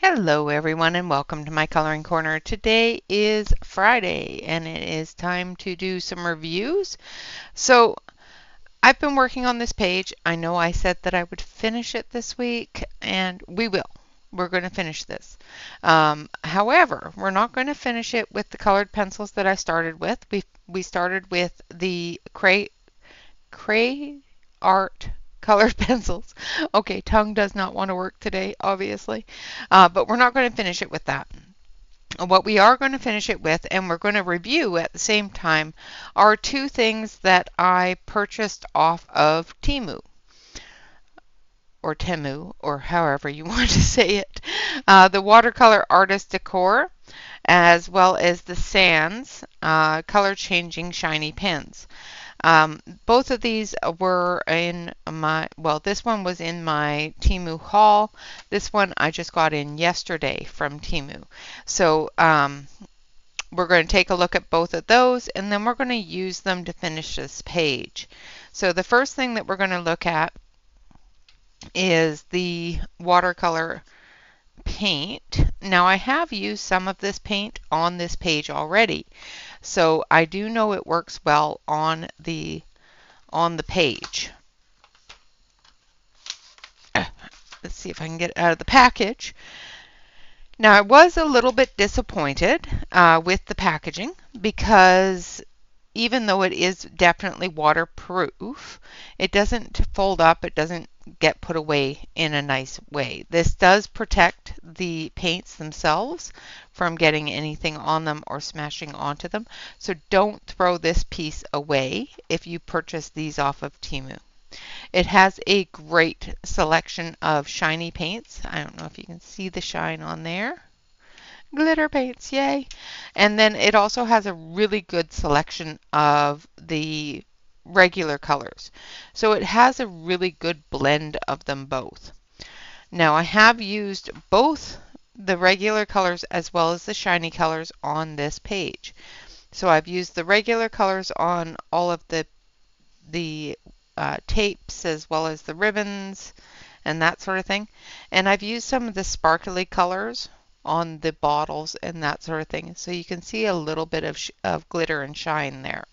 Hello everyone and welcome to my coloring corner. Today is Friday and it is time to do some reviews. So I've been working on this page. I know I said that I would finish it this week and we will. We're going to finish this. However, we're not going to finish it with the colored pencils that I started with. We started with the Cray Art colored pencils. Okay, tongue does not want to work today, obviously, but we're not going to finish it with that. What we are going to finish it with, and we're going to review at the same time, are two things that I purchased off of Temu, or Temu, or however you want to say it. The watercolor artist decor, as well as the Sans color changing shiny pens. Both of these were in my, well, this one was in my Temu haul. This one I just got in yesterday from Temu. So we're going to take a look at both of those and then we're going to use them to finish this page. So the first thing that we're going to look at is the watercolor paint. Now I have used some of this paint on this page already, so I do know it works well on the page. Let's see if I can get it out of the package. Now I was a little bit disappointed with the packaging because even though it is definitely waterproof, it doesn't fold up, it doesn't get put away in a nice way. This does protect the paints themselves from getting anything on them or smashing onto them. So don't throw this piece away if you purchase these off of Temu. It has a great selection of shiny paints. I don't know if you can see the shine on there. Glitter paints, yay! And then it also has a really good selection of the regular colors. So it has a really good blend of them both. Now I have used both the regular colors as well as the shiny colors on this page. So I've used the regular colors on all of the tapes as well as the ribbons and that sort of thing. And I've used some of the sparkly colors on the bottles and that sort of thing. So you can see a little bit of glitter and shine there.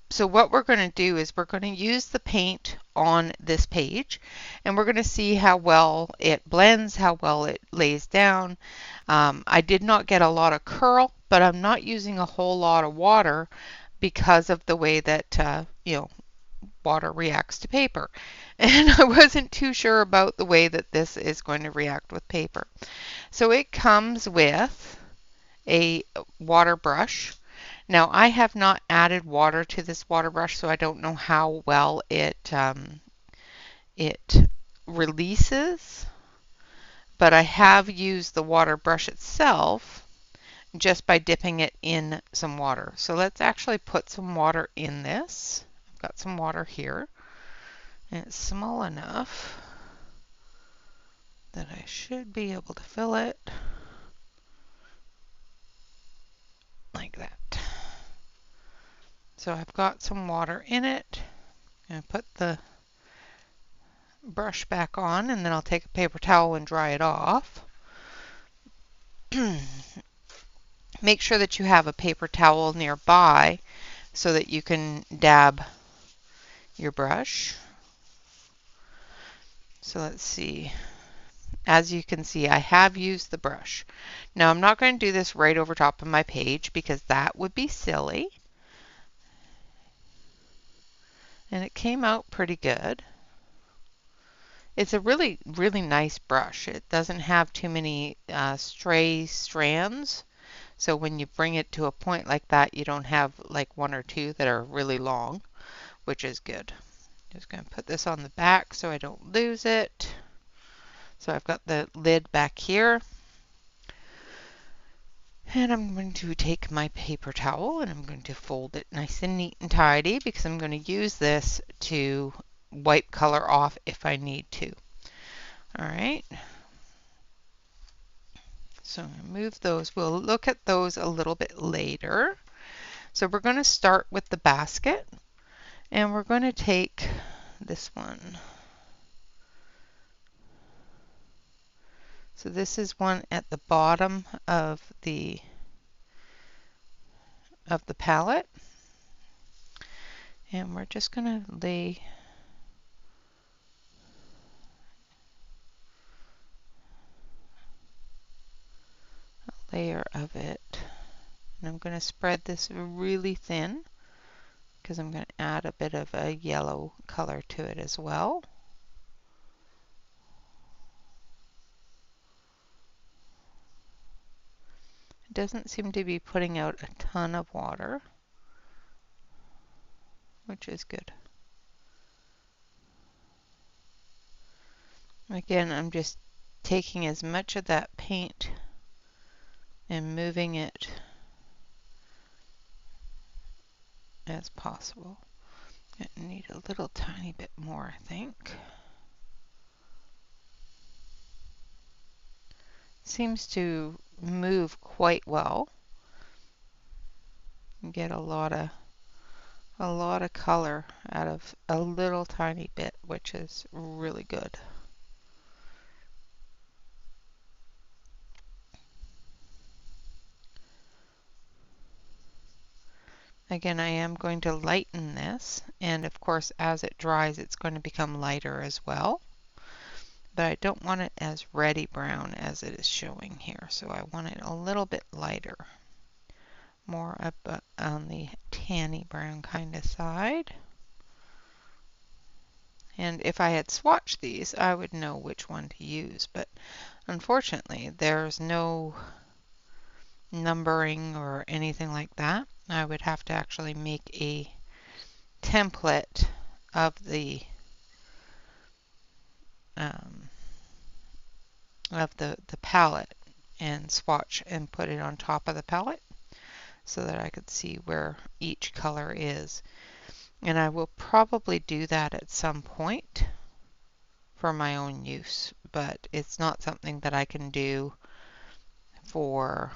So what we're going to do is we're going to use the paint on this page and we're going to see how well it blends, how well it lays down. I did not get a lot of curl, but I'm not using a whole lot of water because of the way that water reacts to paper. And I wasn't too sure about the way that this is going to react with paper. So it comes with a water brush. Now I have not added water to this water brush, so I don't know how well it releases, but I have used the water brush itself just by dipping it in some water. So let's actually put some water in this. I've got some water here, and it's small enough that I should be able to fill it like that. So I've got some water in it. I'm going to put the brush back on and then I'll take a paper towel and dry it off. Make sure that you have a paper towel nearby so that you can dab your brush. So let's see. As you can see, I have used the brush. Now I'm not going to do this right over top of my page because that would be silly. And it came out pretty good. It's a really, really nice brush. It doesn't have too many stray strands. So when you bring it to a point like that, you don't have like one or two that are really long, which is good. Just going to put this on the back so I don't lose it. So I've got the lid back here. And I'm going to take my paper towel and I'm going to fold it nice and neat and tidy because I'm going to use this to wipe color off if I need to. All right. So I'm going to move those. We'll look at those a little bit later. So we're going to start with the basket and we're going to take this one. So this is one at the bottom of the palette, and we're just going to lay a layer of it. And I'm going to spread this really thin because I'm going to add a bit of a yellow color to it as well. It doesn't seem to be putting out a ton of water, which is good. Again, I'm just taking as much of that paint and moving it as possible. I need a little tiny bit more, I think. Seems to move quite well. You get a lot of color out of a little tiny bit, which is really good. Again, I am going to lighten this, and of course as it dries it's going to become lighter as well. But I don't want it as reddy brown as it is showing here, so I want it a little bit lighter. More up on the tanny brown kind of side. And if I had swatched these, I would know which one to use, but unfortunately there's no numbering or anything like that. I would have to actually make a template of the palette and swatch and put it on top of the palette so that I could see where each color is. And I will probably do that at some point for my own use, but it's not something that I can do for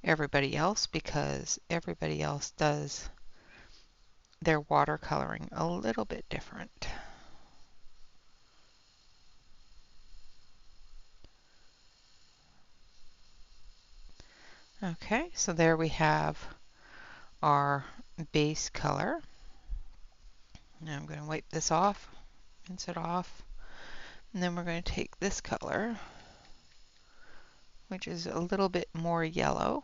everybody else because everybody else does their watercoloring a little bit different. Okay, so there we have our base color. Now I'm going to wipe this off, rinse it off, and then we're going to take this color, which is a little bit more yellow.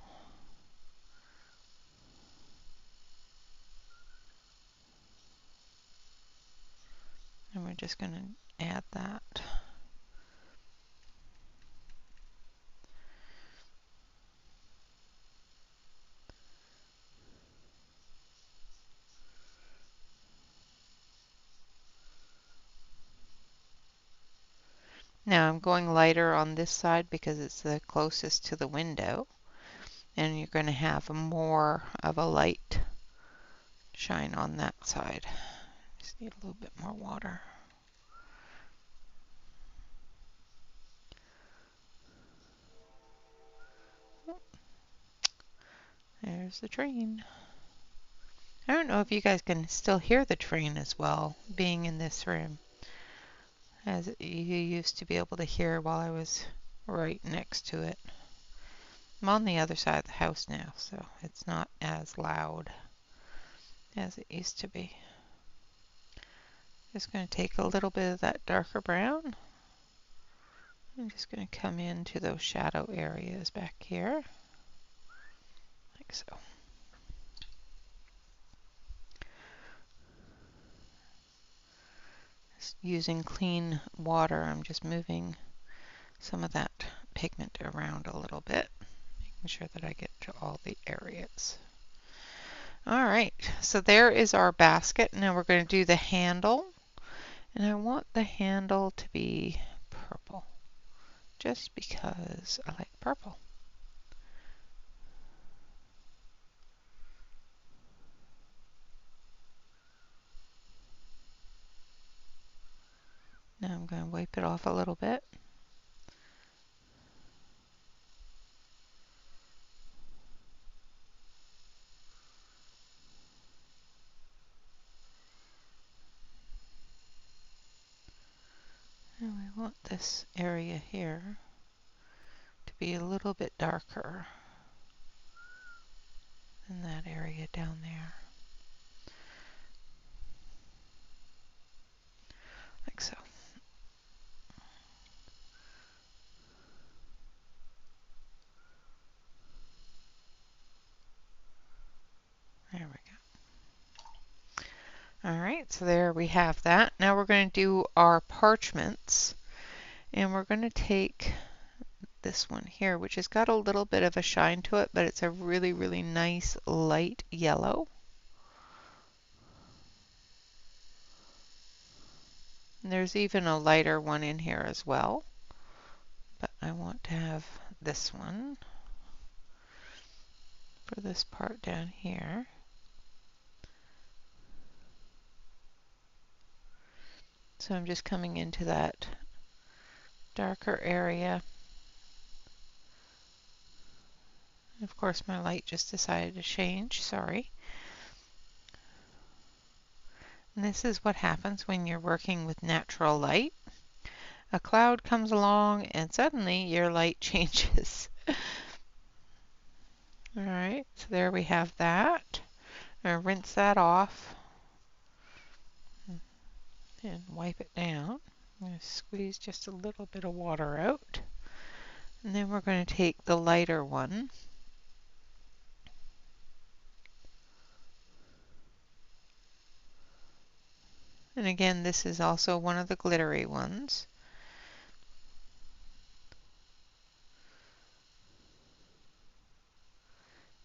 And we're just going to add that. Now I'm going lighter on this side because it's the closest to the window, and you're going to have more of a light shine on that side. Just need a little bit more water. There's the train. I don't know if you guys can still hear the train as well, being in this room, as you used to be able to hear while I was right next to it. I'm on the other side of the house now, so it's not as loud as it used to be. Just going to take a little bit of that darker brown. I'm just going to come into those shadow areas back here, like so. Just using clean water, I'm just moving some of that pigment around a little bit, making sure that I get to all the areas. All right, so there is our basket. Now we're going to do the handle, and I want the handle to be purple, just because I like purple. Now I'm going to wipe it off a little bit. And we I want this area here to be a little bit darker than that area down there, like so. There we go. All right, so there we have that. Now we're going to do our parchments, and we're going to take this one here, which has got a little bit of a shine to it, but it's a really, really nice light yellow. And there's even a lighter one in here as well, but I want to have this one for this part down here. So I'm just coming into that darker area. Of course, my light just decided to change, sorry. And this is what happens when you're working with natural light. A cloud comes along and suddenly your light changes. Alright, so there we have that. I'll rinse that off and wipe it down. I'm going to squeeze just a little bit of water out. And then we're going to take the lighter one. And again, this is also one of the glittery ones.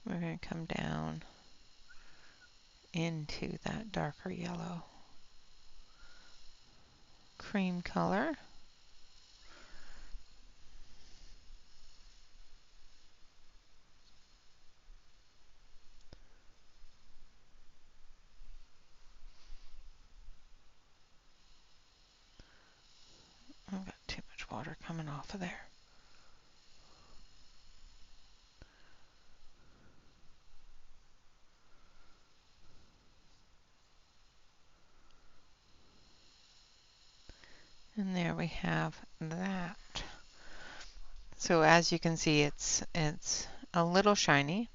We're going to come down into that darker yellow cream color. I've got too much water coming off of there. And there we have that. So as you can see, it's a little shiny,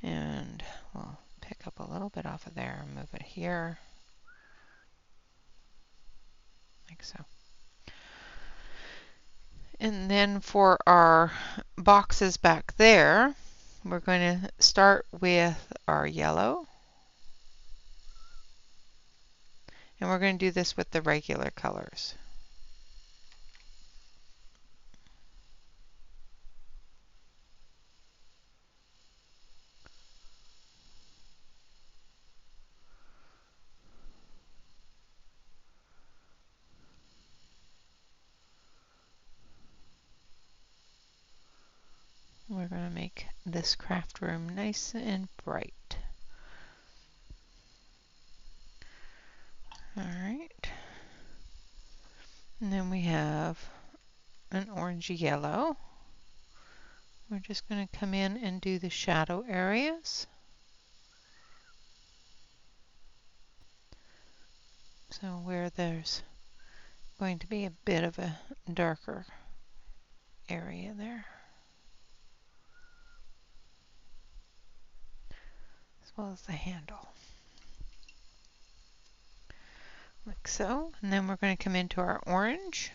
and we'll pick up a little bit off of there and move it here, like so. And then for our boxes back there, we're going to start with our yellow. And we're going to do this with the regular colors. We're going to make this craft room nice and bright. Alright. And then we have an orangey yellow. We're just going to come in and do the shadow areas. So where there's going to be a bit of a darker area there, as well as the handle, like so. And then we're going to come into our orange.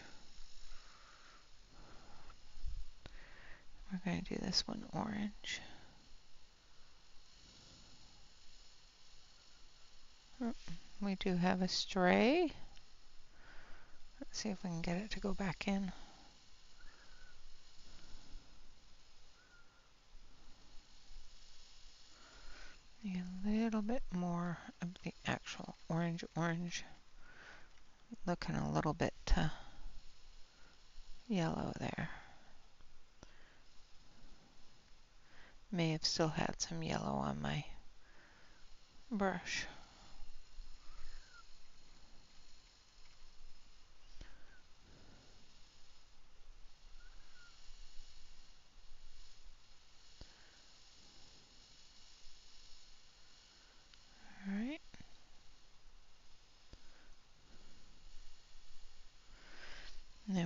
We're going to do this one orange. Oh, we do have a stray. Let's see if we can get it to go back in. A little bit more of the actual orange, looking a little bit yellow there. May have still had some yellow on my brush.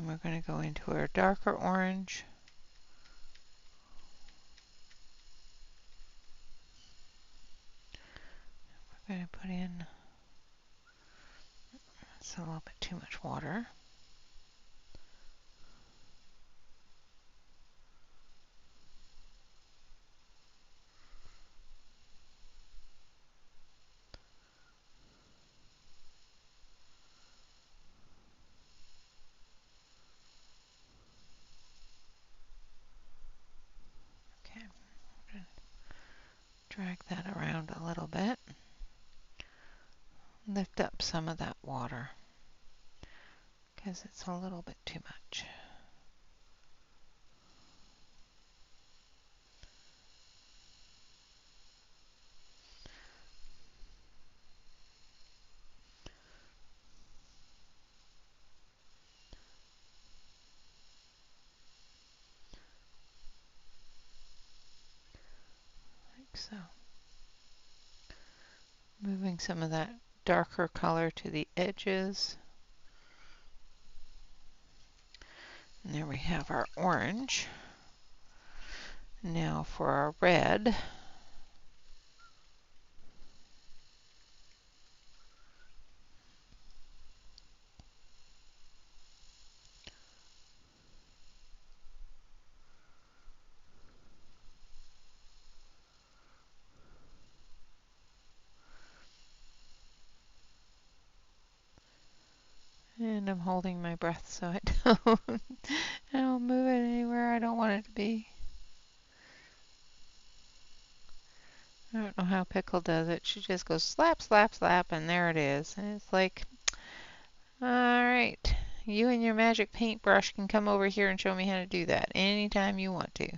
we're going to go into our darker orange. We're going to put in, it's a little bit too much water. Okay, I'm going to drag that around a little bit. Lift up some of that water because it's a little bit too much. Like so. Moving some of that darker color to the edges. And there we have our orange. Now for our red. And I'm holding my breath so I don't move it anywhere I don't want it to be. I don't know how Pickle does it. She just goes slap, slap, slap, and there it is. And it's like, all right, you and your magic paintbrush can come over here and show me how to do that anytime you want to.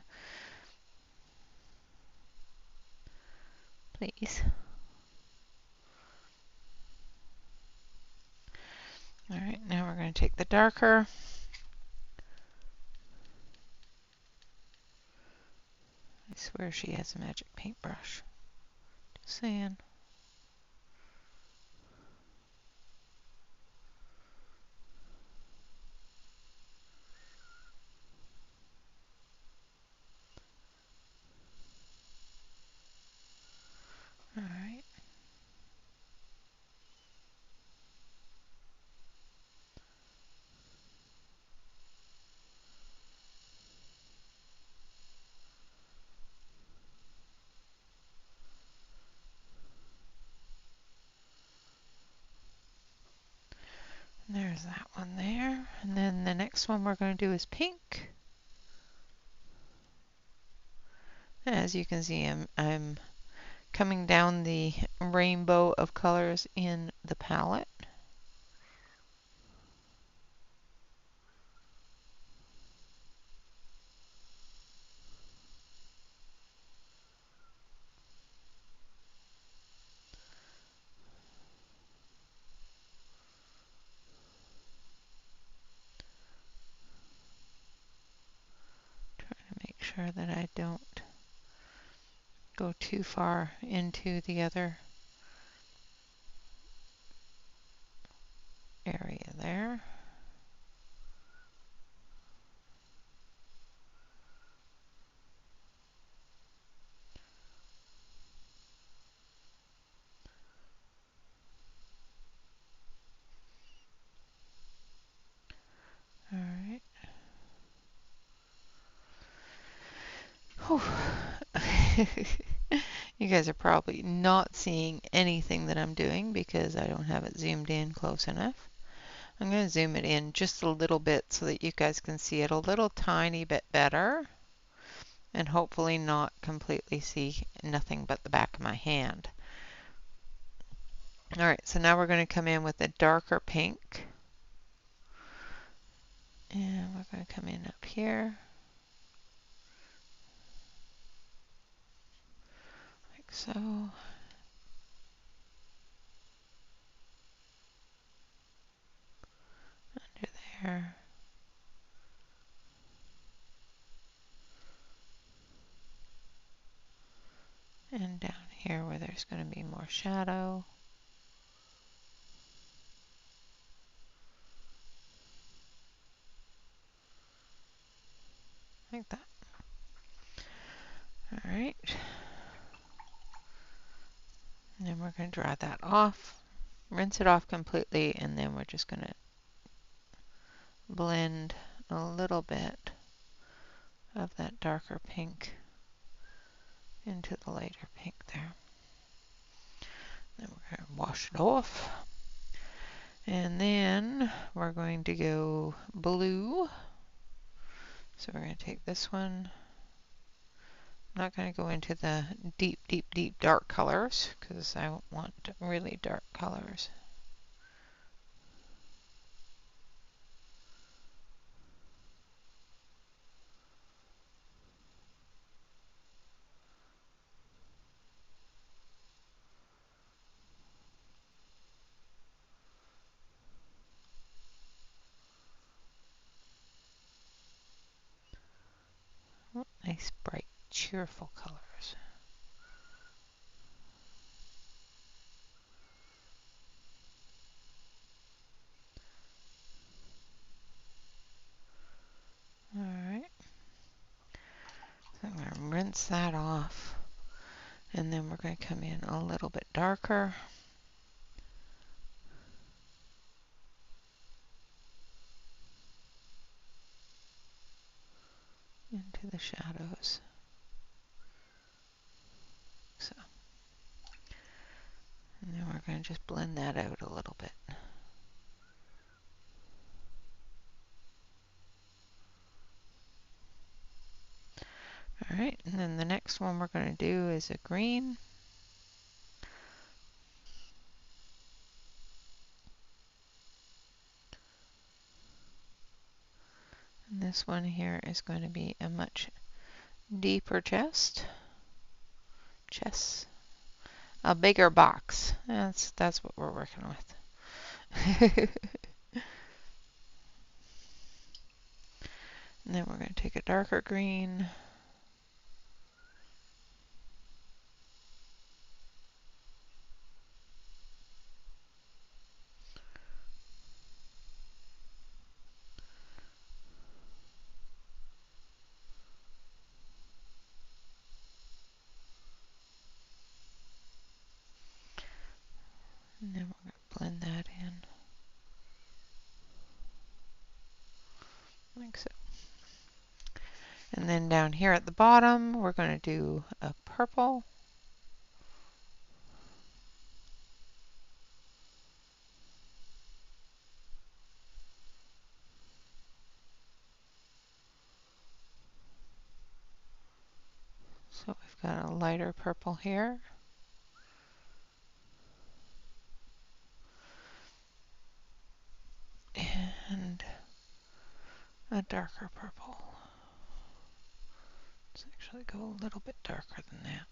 Please. All right, now we're going to take the darker. I swear she has a magic paintbrush. Just saying. All right. There's that one there. And then the next one we're going to do is pink. As you can see, I'm coming down the rainbow of colors in the palette. Trying to make sure that I don't go too far into the other area there. All right. You guys are probably not seeing anything that I'm doing because I don't have it zoomed in close enough. I'm going to zoom it in just a little bit so that you guys can see it a little tiny bit better and hopefully not completely see nothing but the back of my hand. All right, so now we're going to come in with a darker pink. And we're going to come in up here. Like so. Under there. And down here where there's going to be more shadow. Alright. And then we're going to dry that off. Rinse it off completely, and then we're just going to blend a little bit of that darker pink into the lighter pink there. Then we're going to wash it off. And then we're going to go blue. So we're going to take this one. I'm not going to go into the deep, deep, deep dark colors because I want really dark colors. Oh, nice, bright, cheerful colors. Alright. So I'm going to rinse that off. And then we're going to come in a little bit darker. Into the shadows. So. And then we're going to just blend that out a little bit. Alright, and then the next one we're going to do is a green. And this one here is going to be a much deeper chest. A bigger box. That's what we're working with. And then we're going to take a darker green. And then we're going to blend that in. Like so. And then down here at the bottom, we're going to do a purple. So we've got a lighter purple here. And a darker purple. Let's actually go a little bit darker than that.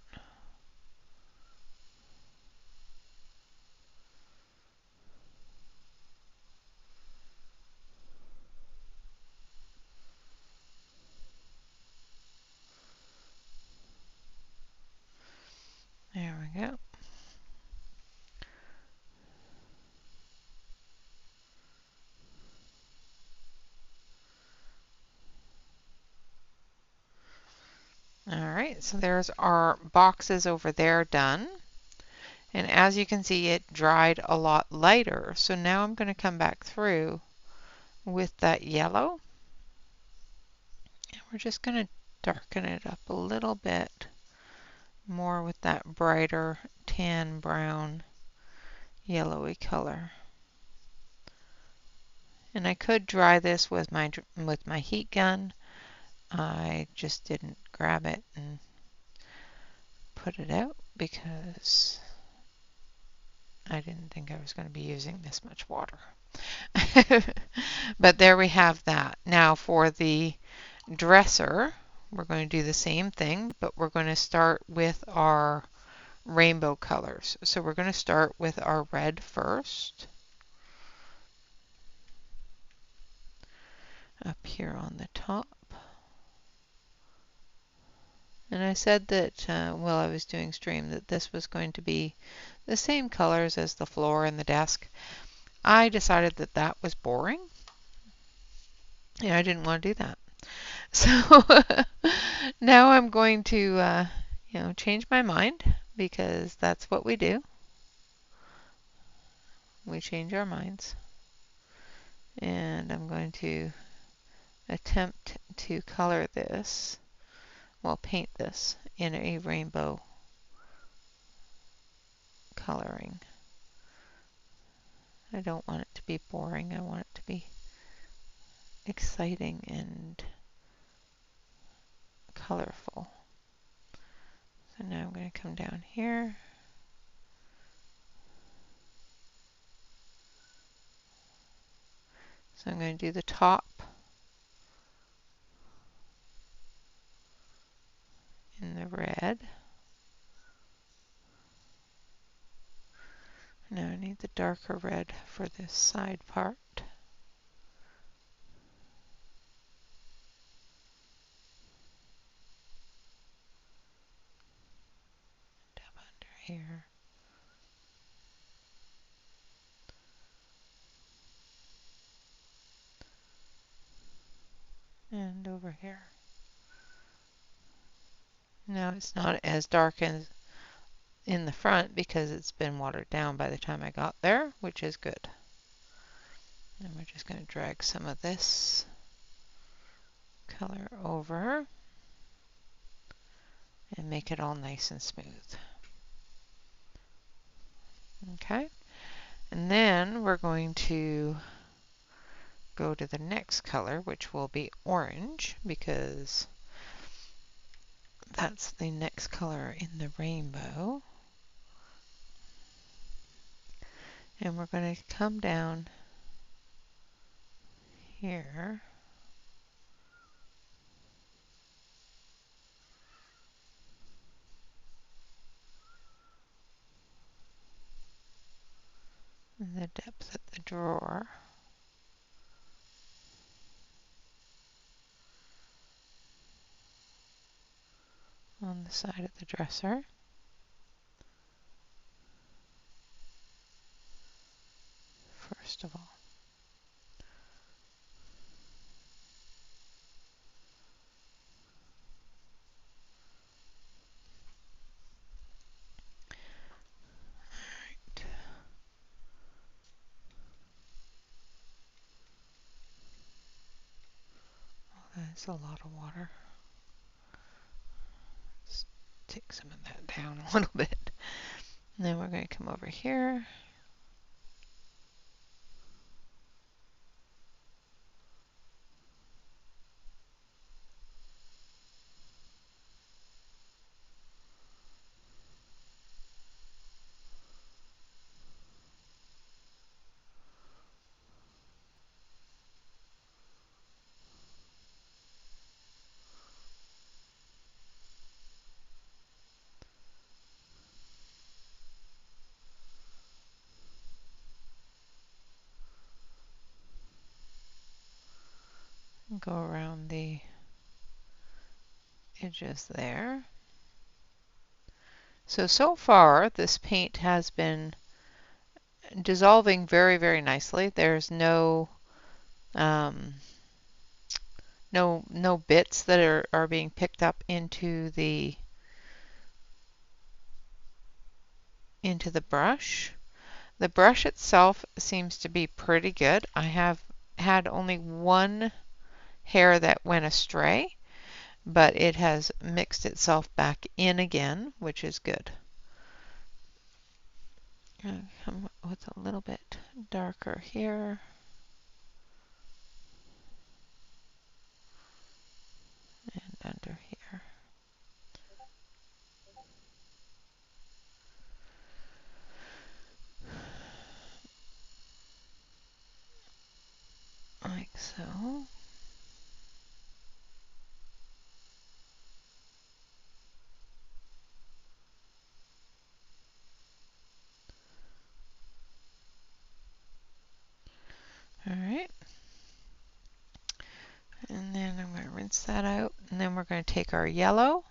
There we go. Alright, so there's our boxes over there done. And as you can see, it dried a lot lighter. So now I'm going to come back through with that yellow. And we're just going to darken it up a little bit more with that brighter tan brown yellowy color. And I could dry this with my heat gun. I just didn't grab it and put it out because I didn't think I was going to be using this much water. But there we have that. Now for the dresser, we're going to do the same thing, but we're going to start with our rainbow colors. So we're going to start with our red first. Up here on the top. And I said that while I was doing stream that this was going to be the same colors as the floor and the desk. I decided that that was boring. And I didn't want to do that. So now I'm going to change my mind, because that's what we do. We change our minds. And I'm going to attempt to color this, well, paint this in a rainbow coloring. I don't want it to be boring. I want it to be exciting and colorful. So now I'm going to come down here. So I'm going to do the top in the red. Now I need the darker red for this side part. Down under here. And over here. Now it's not as dark as in the front because it's been watered down by the time I got there, which is good. And we're just going to drag some of this color over and make it all nice and smooth. Okay, and then we're going to go to the next color, which will be orange, because that's the next color in the rainbow. And we're going to come down here in the depth of the drawer. On the side of the dresser. First of all. Alright. Oh, that's a lot of water. Let's take some of that down a little bit. And then we're going to come over here. And go around the edges there. So far this paint has been dissolving very, very nicely. There's no no bits that are being picked up into the brush. The brush itself seems to be pretty good. I have had only one hair that went astray, but it has mixed itself back in again, which is good. I'm going to come with a little bit darker here. And under here. Like so. Alright. And then I'm going to rinse that out. And then we're going to take our yellow.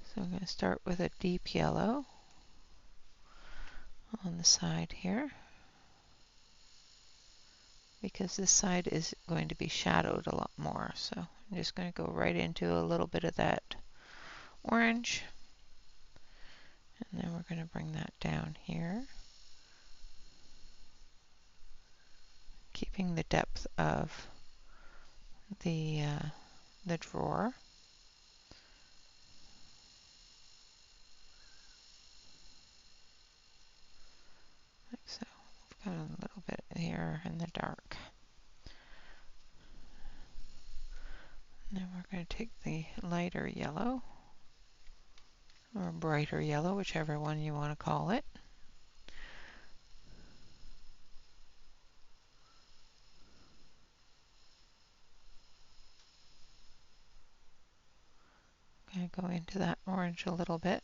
So I'm going to start with a deep yellow on the side here, because this side is going to be shadowed a lot more. So I'm just going to go right into a little bit of that orange. And then we're going to bring that down here, keeping the depth of the drawer. Like so. We've got a little bit here in the dark. And then we're going to take the lighter yellow, or brighter yellow, whichever one you want to call it. I'm going to go into that orange a little bit.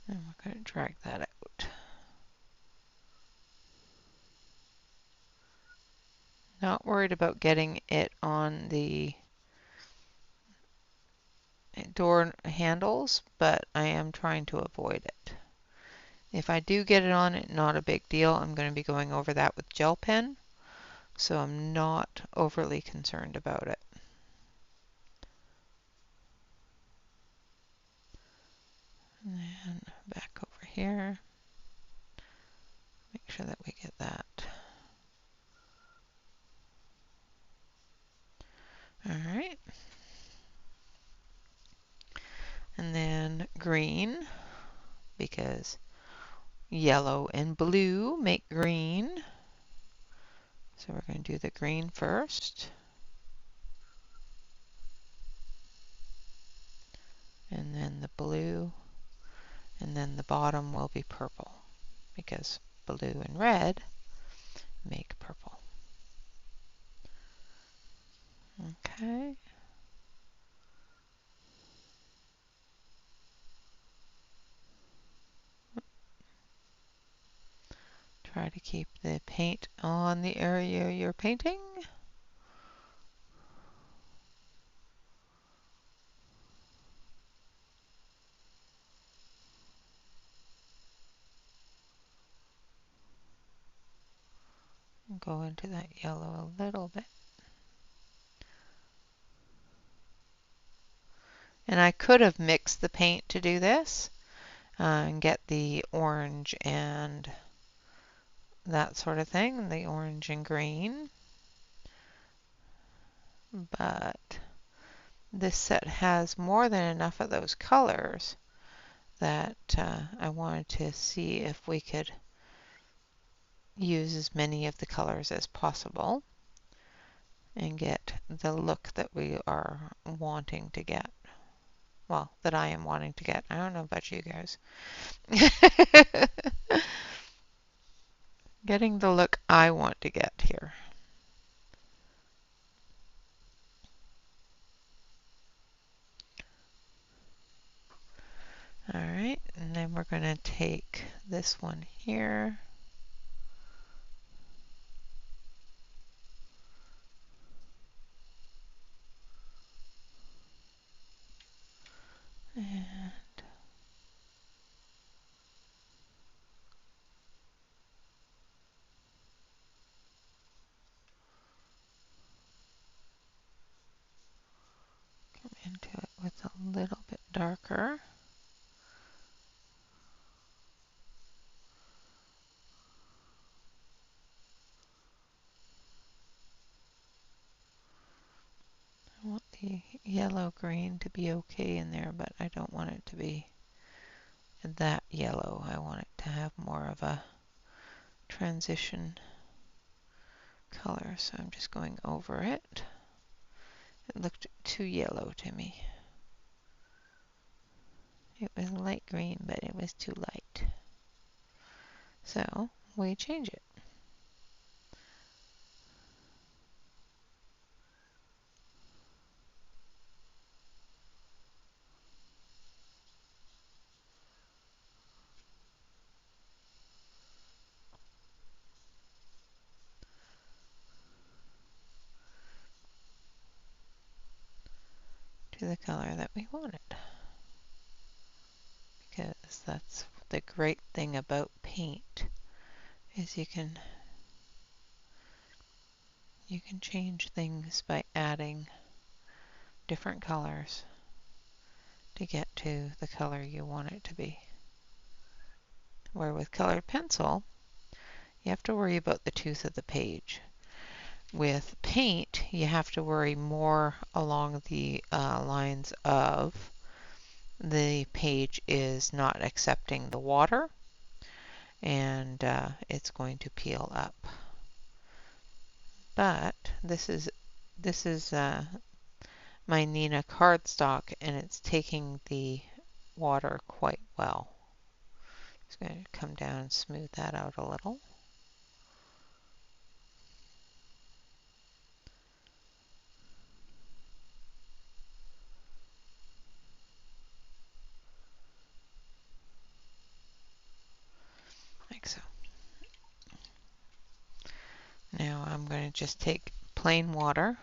And we're going to drag that out. Not worried about getting it on the door handles, but I am trying to avoid it. If I do get it on it, not a big deal. I'm going to be going over that with gel pen, so I'm not overly concerned about it. And then back over here, make sure that we get that. All right. And then green, because yellow and blue make green. So we're going to do the green first. And then the blue. And then the bottom will be purple, because blue and red make purple. Okay. Try to keep the paint on the area you're painting. Go into that yellow a little bit. And I could have mixed the paint to do this and get the orange and that sort of thing, the orange and green. But this set has more than enough of those colors that I wanted to see if we could use as many of the colors as possible and get the look that we are wanting to get. Well, that I am wanting to get. I don't know about you guys. Getting the look I want to get here. All right, and then we're going to take this one here. And come into it with a little bit darker. I want the yellow green to be okay in there, but I don't want it to be that yellow. I want it to have more of a transition color, so I'm just going over it. It looked too yellow to me. It was light green, but it was too light. So we change it. To the color that we wanted, because that's the great thing about paint is you can change things by adding different colors to get to the color you want it to be. Where with colored pencil, you have to worry about the tooth of the page. With paint, you have to worry more along the lines of the page is not accepting the water and it's going to peel up. But this is my Nina cardstock, and it's taking the water quite well. Just going to come down and smooth that out a little. Like so. Now I'm going to just take plain water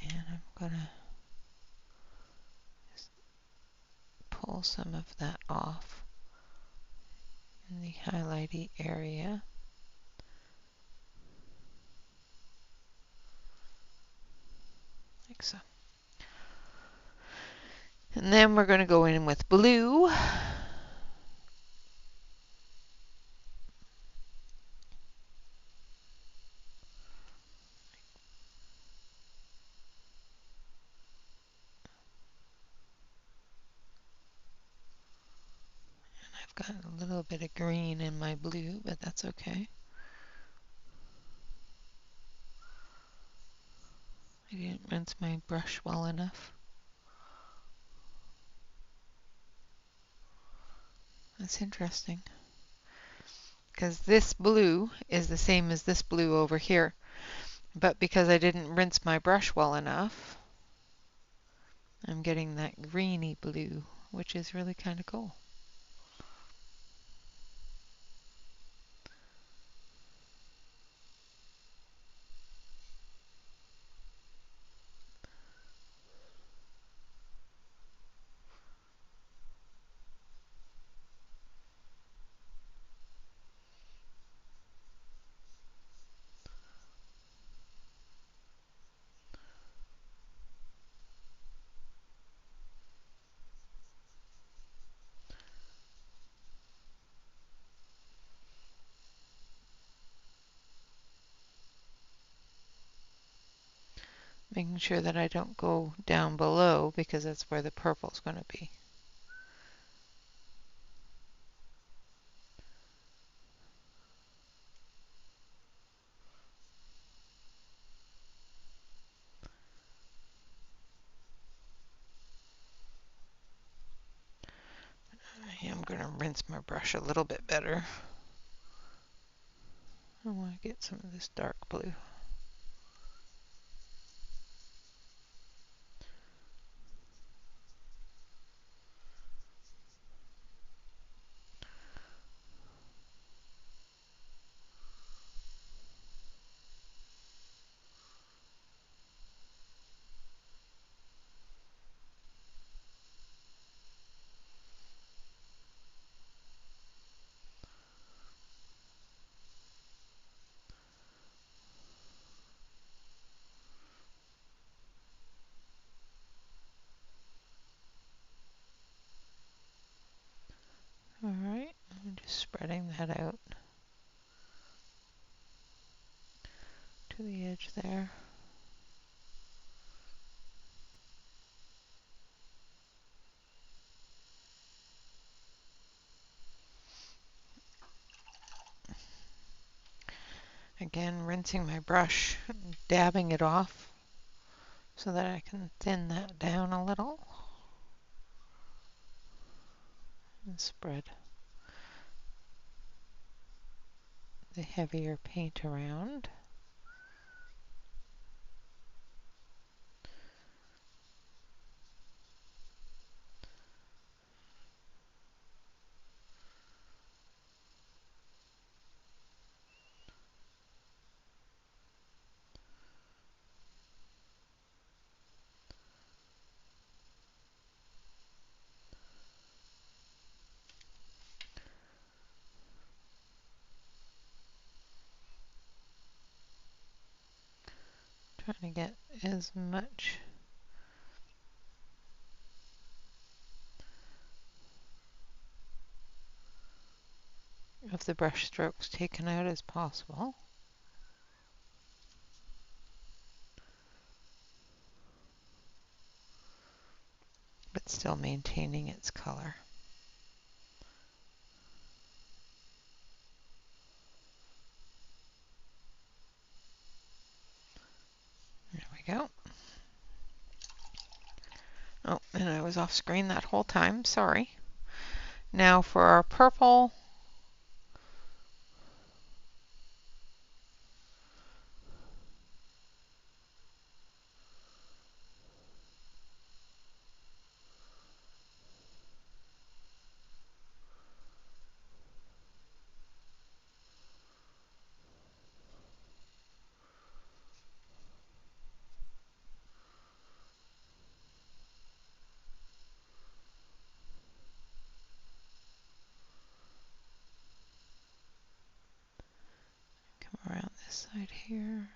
and I'm going to just pull some of that off in the highlighty area. Like so. And then we're going to go in with blue. I've got a little bit of green in my blue, but that's okay. I didn't rinse my brush well enough. That's interesting, because this blue is the same as this blue over here, but because I didn't rinse my brush well enough, I'm getting that greeny blue, which is really kind of cool. Making sure that I don't go down below, because that's where the purple's going to be. I'm going to rinse my brush a little bit better. I want to get some of this dark blue. Alright, I'm just spreading that out to the edge there. Again, rinsing my brush, dabbing it off so that I can thin that down a little and spread the heavier paint around. to get as much of the brush strokes taken out as possible. But still maintaining its color. There we go. Oh, and I was off screen that whole time, sorry. Now for our purple, come around this side here.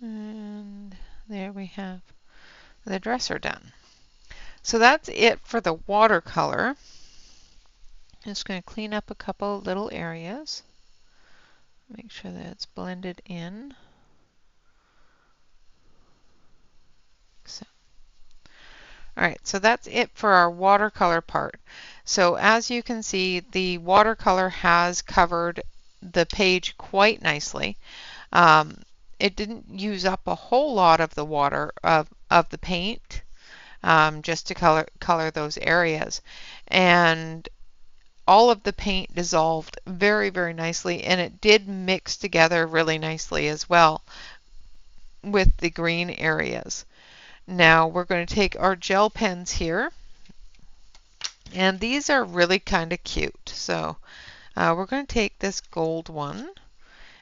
And there we have the dresser done. So that's it for the watercolor. Just going to clean up a couple little areas. Make sure that it's blended in. So, all right, so that's it for our watercolor part. So as you can see, the watercolor has covered the page quite nicely. It didn't use up a whole lot of the water of the paint, just to color those areas. And all of the paint dissolved very, very nicely, and it did mix together really nicely as well with the green areas. Now we're going to take our gel pens here, and these are really kind of cute. So we're going to take this gold one,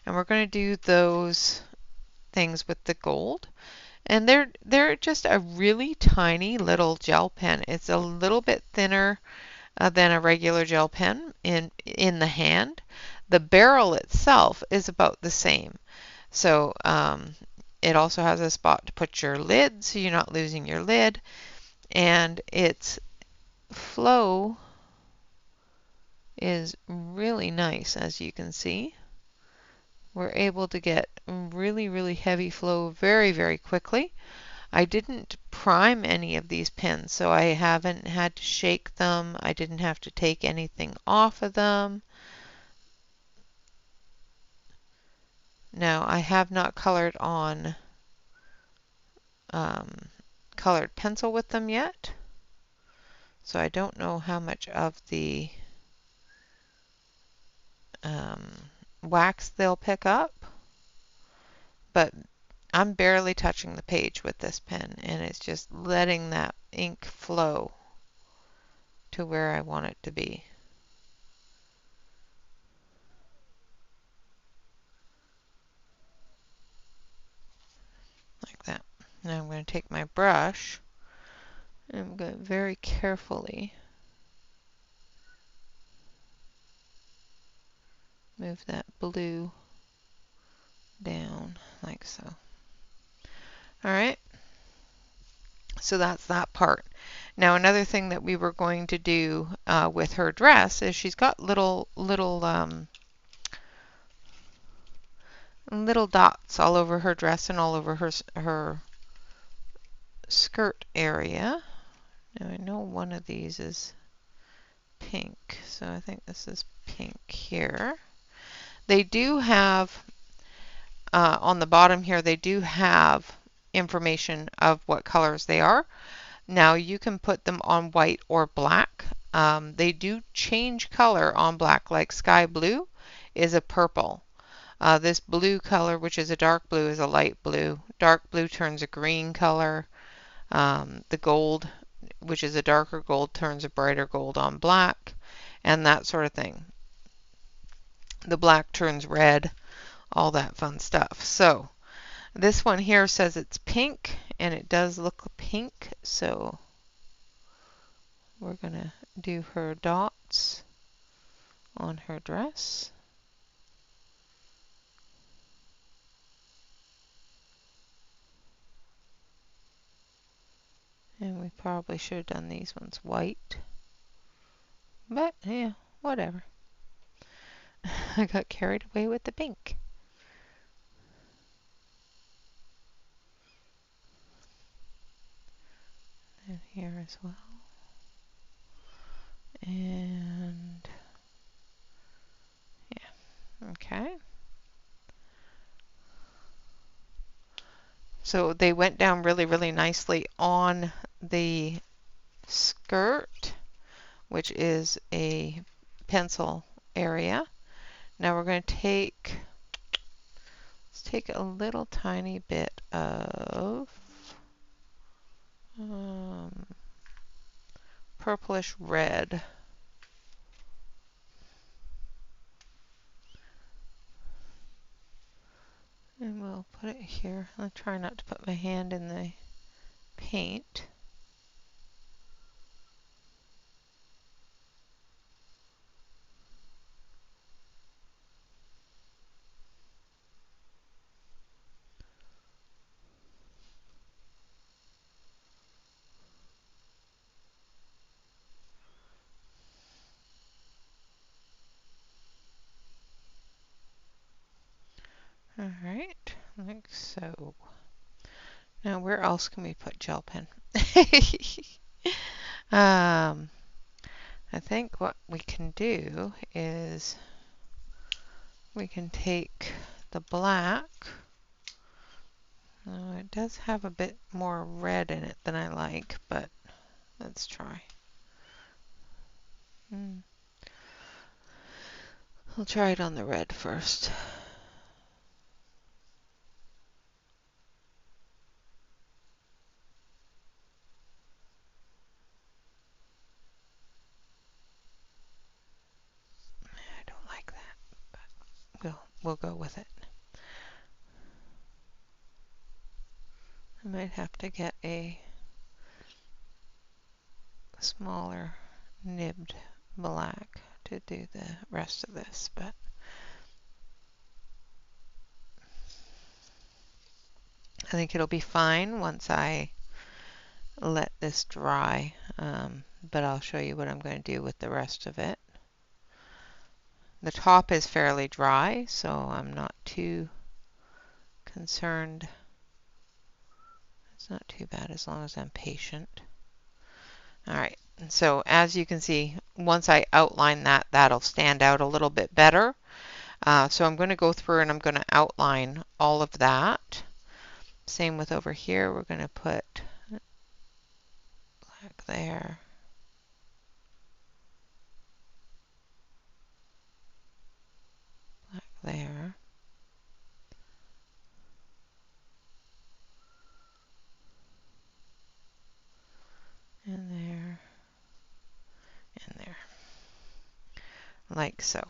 and we're going to do those things with the gold. And they're just a really tiny little gel pen. It's a little bit thinner than a regular gel pen in the hand. The barrel itself is about the same. So it also has a spot to put your lid so you're not losing your lid. And its flow is really nice, as you can see. We're able to get really, really heavy flow very, very quickly. I didn't prime any of these pens, so I haven't had to shake them. I didn't have to take anything off of them. Now, I have not colored on colored pencil with them yet, so I don't know how much of the wax they'll pick up, but I'm barely touching the page with this pen, and it's just letting that ink flow to where I want it to be. Like that. Now I'm going to take my brush, and I'm going to very carefully move that blue down like so. Alright, so that's that part. Now another thing that we were going to do with her dress is she's got little dots all over her dress and all over her skirt area. Now I know one of these is pink, so I think this is pink here. They do have on the bottom here, they do have information of what colors they are. Now you can put them on white or black. They do change color on black, like sky blue is a purple. This blue color, which is a dark blue, is a light blue. Dark blue turns a green color. The gold, which is a darker gold, turns a brighter gold on black, and that sort of thing. The black turns red, all that fun stuff. So this one here says it's pink, and it does look pink, so we're going to do her dots on her dress. And we probably should have done these ones white. But, yeah, whatever. I got carried away with the pink. And here as well. And, yeah, okay. So they went down really, really nicely on the skirt, which is a pencil area. Now we're going to let's take a little tiny bit of purplish red. And we'll put it here. I'll try not to put my hand in the paint. Alright, like so. Now where else can we put gel pen? I think what we can do is we can take the black. It does have a bit more red in it than I like, but let's try. I'll try it on the red first. I don't like that, but we'll go with it. I might have to get a smaller nibbed black to do the rest of this, but I think it'll be fine once I let this dry, but I'll show you what I'm going to do with the rest of it. The top is fairly dry, so I'm not too concerned. It's not too bad as long as I'm patient. Alright, so as you can see, once I outline that, that'll stand out a little bit better. So I'm going to go through and I'm going to outline all of that. Same with over here, we're going to put black there. Black there. And there. And there. Like so.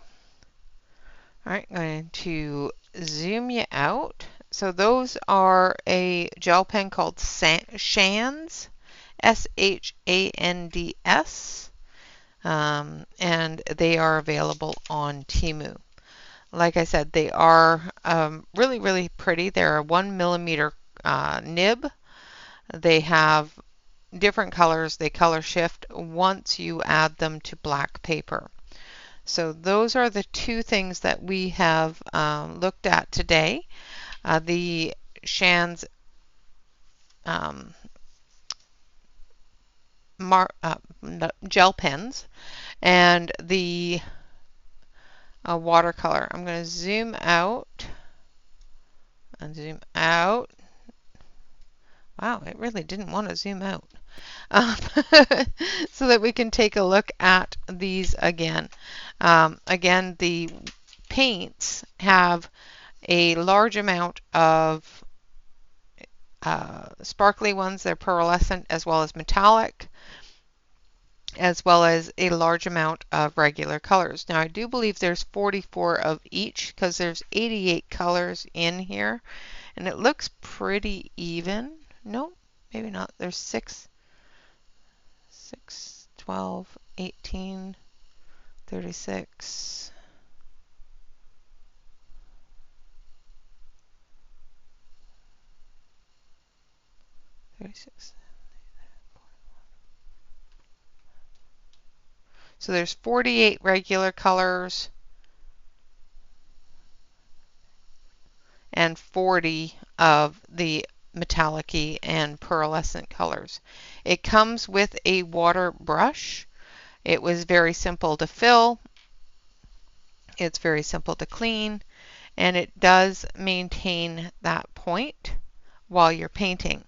Alright, I'm going to zoom you out. So those are a gel pen called Shands, S-H-A-N-D-S, and they are available on Temu. Like I said, they are really, really pretty. They're a 1mm nib. They have different colors. They color shift once you add them to black paper. So those are the two things that we have looked at today. The Shands gel pens and the watercolor. I'm going to zoom out and zoom out. Wow, it really didn't want to zoom out. Um, so that we can take a look at these again. Again, the paints have a large amount of sparkly ones. They're pearlescent as well as metallic, as well as a large amount of regular colors. Now I do believe there's 44 of each because there's 88 colors in here, and it looks pretty even. No, maybe not. There's 6, 12, 18, 36. 36. So there's 48 regular colors and 40 of the metallic-y and pearlescent colors. It comes with a water brush. It was very simple to fill. It's very simple to clean, and it does maintain that point while you're painting.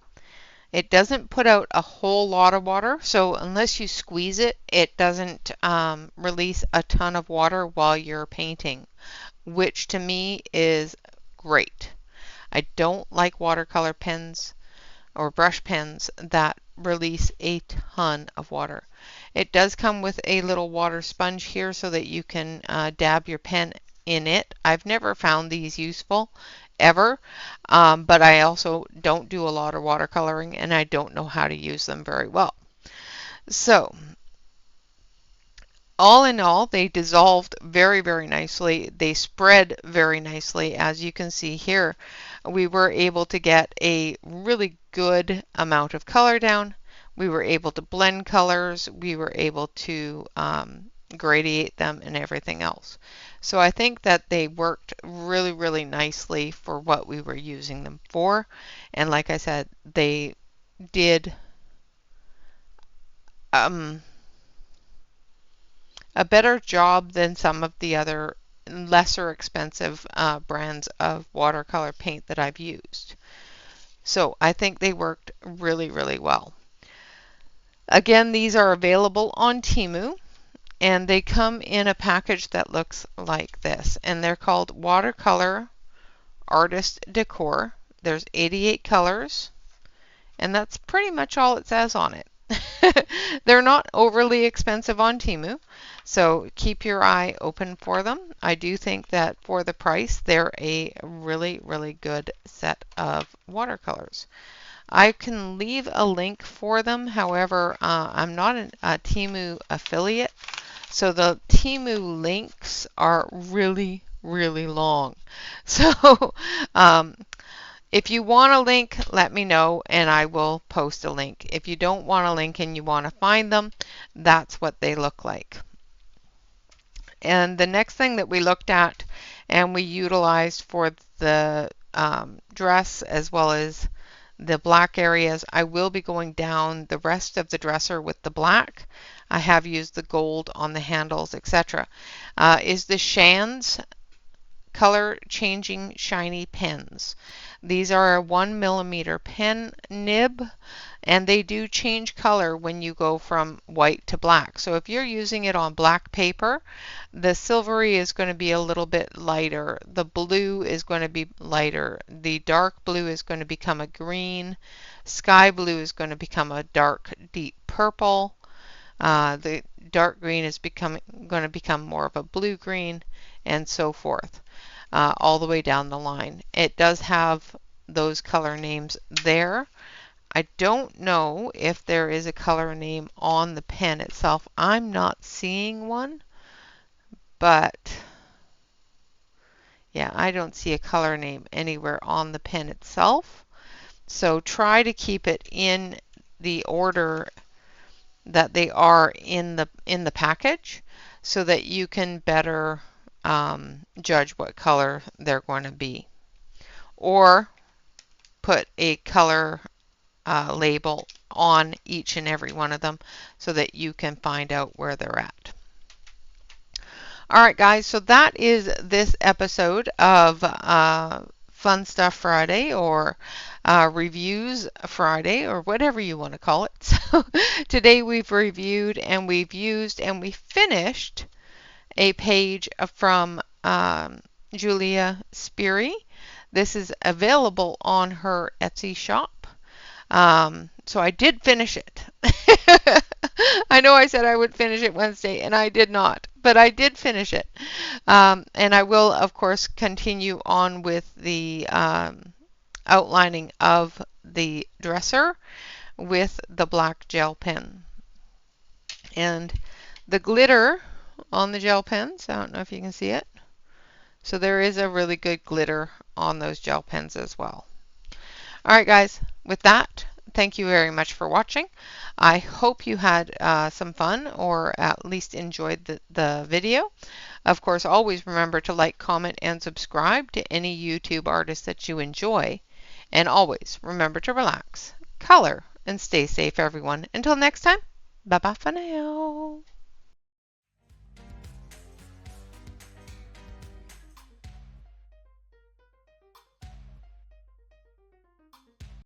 It doesn't put out a whole lot of water, so unless you squeeze it, it doesn't release a ton of water while you're painting, which to me is great. I don't like watercolor pens or brush pens that release a ton of water. It does come with a little water sponge here so that you can dab your pen in it. I've never found these useful ever, but I also don't do a lot of watercoloring and I don't know how to use them very well. So all in all, they dissolved very, very nicely. They spread very nicely. As you can see here, we were able to get a really good amount of color down. We were able to blend colors. We were able to gradiate them and everything else. So I think that they worked really, really nicely for what we were using them for. And like I said, they did a better job than some of the other lesser expensive brands of watercolor paint that I've used. So I think they worked really, really well. Again, these are available on Temu, and they come in a package that looks like this, and they're called Watercolor Artist Decor. There's 88 colors, and that's pretty much all it says on it. They're not overly expensive on Temu, so keep your eye open for them. I do think that for the price, they're a really, really good set of watercolors. I can leave a link for them. However, I'm not a Temu affiliate, so the Temu links are really, really long. So if you want a link, let me know and I will post a link. If you don't want a link and you want to find them, that's what they look like. And the next thing that we looked at and we utilized for the dress as well as the black areas, I will be going down the rest of the dresser with the black. I have used the gold on the handles, etc. Is the Shands color changing shiny pens. These are a 1mm pen nib, and they do change color when you go from white to black. So if you're using it on black paper, the silvery is going to be a little bit lighter. The blue is going to be lighter. The dark blue is going to become a green. Sky blue is going to become a dark, deep purple. The dark green is going to become more of a blue green, and so forth. All the way down the line. It does have those color names there. I don't know if there is a color name on the pen itself. I'm not seeing one, but yeah, I don't see a color name anywhere on the pen itself. So try to keep it in the order that they are in the package so that you can better judge what color they're going to be, or put a color label on each and every one of them so that you can find out where they're at. All right, guys, so that is this episode of Fun Stuff Friday or Reviews Friday or whatever you want to call it. So today we've reviewed and we've used and we finished a page from Julia Spiri. This is available on her Etsy shop. So I did finish it. I know I said I would finish it Wednesday, and I did not, but I did finish it. And I will, of course, continue on with the outlining of the dresser with the black gel pen. And the glitter on the gel pens, I don't know if you can see it. So there is a really good glitter on those gel pens as well. All right, guys, with that, thank you very much for watching. I hope you had some fun or at least enjoyed the video. Of course, always remember to like, comment, and subscribe to any YouTube artist that you enjoy. And always remember to relax, color, and stay safe, everyone. Until next time, bye-bye for now.